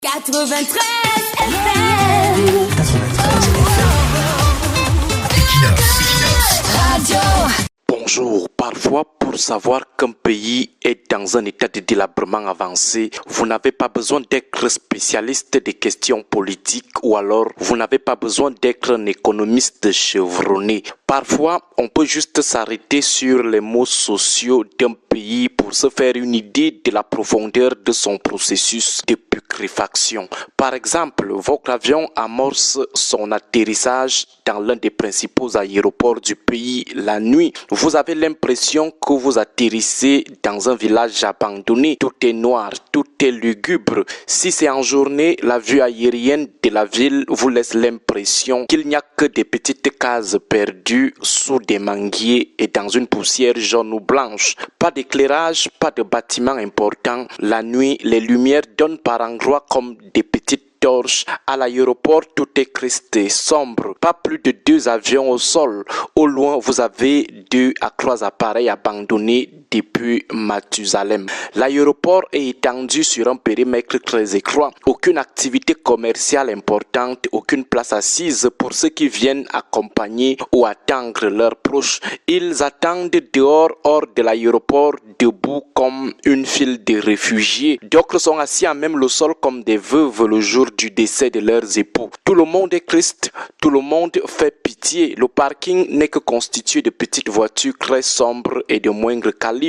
93 FM. 93 FM. Radio. Bonjour, parfois pour savoir qu'un pays est dans un état de délabrement avancé, vous n'avez pas besoin d'être spécialiste des questions politiques ou alors vous n'avez pas besoin d'être un économiste chevronné. Parfois, on peut juste s'arrêter sur les mots sociaux d'un pays pour se faire une idée de la profondeur de son processus de putréfaction. Par exemple, votre avion amorce son atterrissage dans l'un des principaux aéroports du pays la nuit. Vous avez l'impression que vous atterrissez dans un village abandonné. Tout est noir, tout est lugubre. Si c'est en journée, la vue aérienne de la ville vous laisse l'impression qu'il n'y a que des petites cases perdues sous des manguiers et dans une poussière jaune ou blanche. Pas d'éclairage, pas de bâtiments importants. La nuit, les lumières donnent par endroits comme des petites torches. À l'aéroport, tout est cresté, sombre. Pas plus de 2 avions au sol. Au loin, vous avez 2 à 3 appareils abandonnés depuis Mathusalem. L'aéroport est étendu sur un périmètre très étroit. Aucune activité commerciale importante, aucune place assise pour ceux qui viennent accompagner ou attendre leurs proches. Ils attendent dehors, hors de l'aéroport, debout comme une file de réfugiés. D'autres sont assis à même le sol comme des veuves le jour du décès de leurs époux. Tout le monde est triste, tout le monde fait pitié. Le parking n'est que constitué de petites voitures très sombres et de moindre calibre.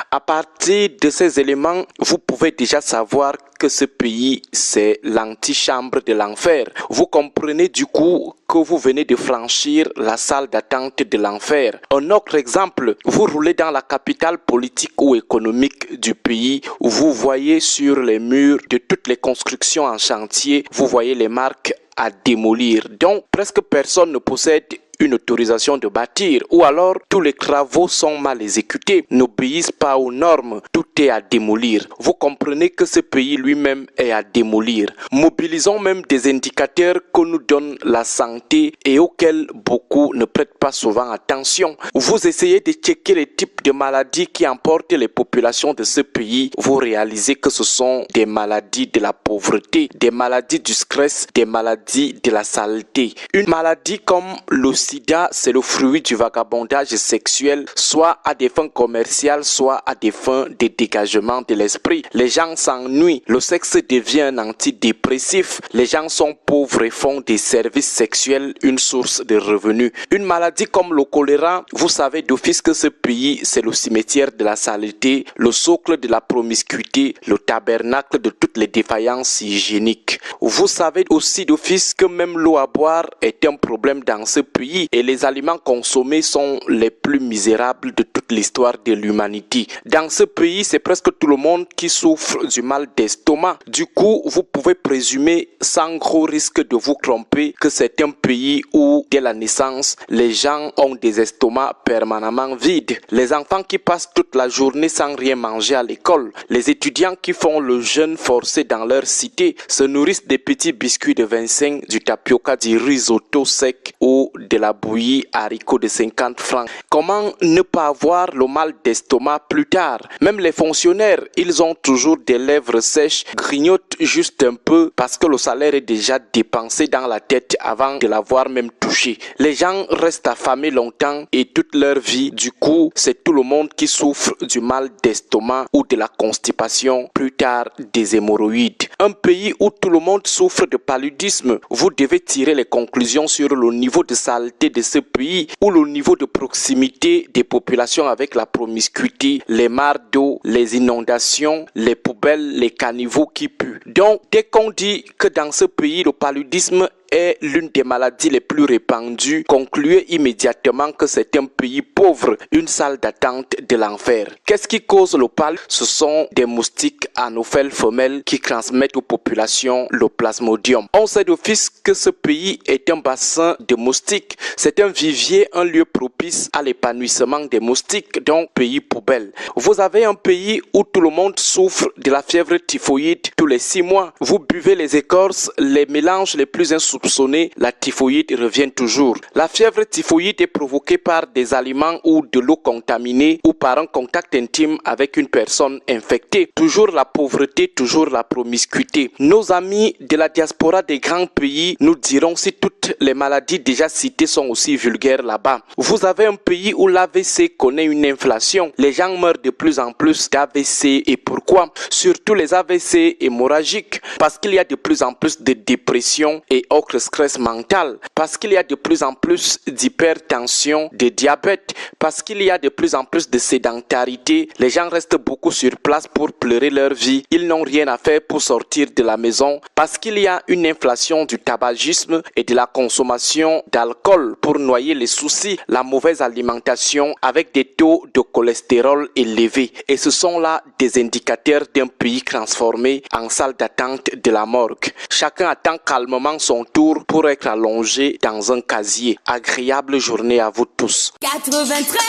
À partir de ces éléments, vous pouvez déjà savoir que ce pays, c'est l'antichambre de l'enfer. Vous comprenez du coup que vous venez de franchir la salle d'attente de l'enfer. Un autre exemple, vous roulez dans la capitale politique ou économique du pays, où vous voyez sur les murs de toutes les constructions en chantier, vous voyez les marques à démolir. Donc, presque personne ne possède une autorisation de bâtir, ou alors tous les travaux sont mal exécutés, n'obéissent pas aux normes, tout est à démolir. Vous comprenez que ce pays lui-même est à démolir. Mobilisons même des indicateurs que nous donne la santé et auxquels beaucoup ne prêtent pas souvent attention. Vous essayez de checker les types de maladies qui emportent les populations de ce pays. Vous réalisez que ce sont des maladies de la pauvreté, des maladies du stress, des maladies de la saleté. Une maladie comme le sida, c'est le fruit du vagabondage sexuel, soit à des fins commerciales, soit à des fins de dégagement de l'esprit. Les gens s'ennuient, le sexe devient un antidépressif, les gens sont pauvres et font des services sexuels une source de revenus. Une maladie comme le choléra, vous savez d'office que ce pays, c'est le cimetière de la saleté, le socle de la promiscuité, le tabernacle de toutes les défaillances hygiéniques. Vous savez aussi d'office que même l'eau à boire est un problème dans ce pays et les aliments consommés sont les plus misérables de toute l'histoire de l'humanité. Dans ce pays, c'est presque tout le monde qui souffre du mal d'estomac. Du coup, vous pouvez présumer sans gros risque de vous tromper que c'est un pays où, dès la naissance, les gens ont des estomacs permanemment vides. Les enfants qui passent toute la journée sans rien manger à l'école. Les étudiants qui font le jeûne forcé dans leur cité se nourrissent des petits biscuits de 25, du tapioca, du risotto sec ou de la bouillie haricots de 50 francs. Comment ne pas avoir le mal d'estomac plus tard? Même les fonctionnaires, ils ont toujours des lèvres sèches, grignotent juste un peu parce que le salaire est déjà dépensé dans la tête avant de l'avoir même touché. Les gens restent affamés longtemps et toute leur vie. Du coup, c'est tout le monde qui souffre du mal d'estomac ou de la constipation, plus tard des hémorroïdes. Un pays où tout le monde souffre de paludisme, vous devez tirer les conclusions sur le niveau de saleté de ce pays ou le niveau de proximité des populations avec la promiscuité, les mares d'eau, les inondations, les poubelles, les caniveaux qui puent. Donc, dès qu'on dit que dans ce pays, le paludisme est l'une des maladies les plus répandues, concluez immédiatement que c'est un pays pauvre, une salle d'attente de l'enfer. Qu'est-ce qui cause le paludisme? Ce sont des moustiques anophèles femelles qui transmettent aux populations le plasmodium. On sait d'office que ce pays est un bassin de moustiques. C'est un vivier, un lieu propice à l'épanouissement des moustiques, donc pays poubelle. Vous avez un pays où tout le monde souffre de la fièvre typhoïde tous les 6 mois. Vous buvez les écorces, les mélanges les plus insoupçonnés soupçonné, la typhoïde revient toujours. La fièvre typhoïde est provoquée par des aliments ou de l'eau contaminée ou par un contact intime avec une personne infectée. Toujours la pauvreté, toujours la promiscuité. Nos amis de la diaspora des grands pays nous diront si toutes les maladies déjà citées sont aussi vulgaires là-bas. Vous avez un pays où l'AVC connaît une inflation. Les gens meurent de plus en plus d'AVC. Et pourquoi? Surtout les AVC hémorragiques. Parce qu'il y a de plus en plus de dépression et autres stress mental. Parce qu'il y a de plus en plus d'hypertension, de diabète. Parce qu'il y a de plus en plus de sédentarité. Les gens restent beaucoup sur place pour pleurer leur vie. Ils n'ont rien à faire pour sortir de la maison. Parce qu'il y a une inflation du tabagisme et de la consommation d'alcool pour noyer les soucis, la mauvaise alimentation avec des taux de cholestérol élevés. Et ce sont là des indicateurs d'un pays transformé en salle d'attente de la morgue. Chacun attend calmement son tour pour être allongé dans un casier. Agréable journée à vous tous. 93 FM.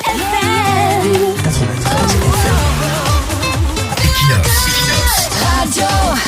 93 FM. Equinox. Radio.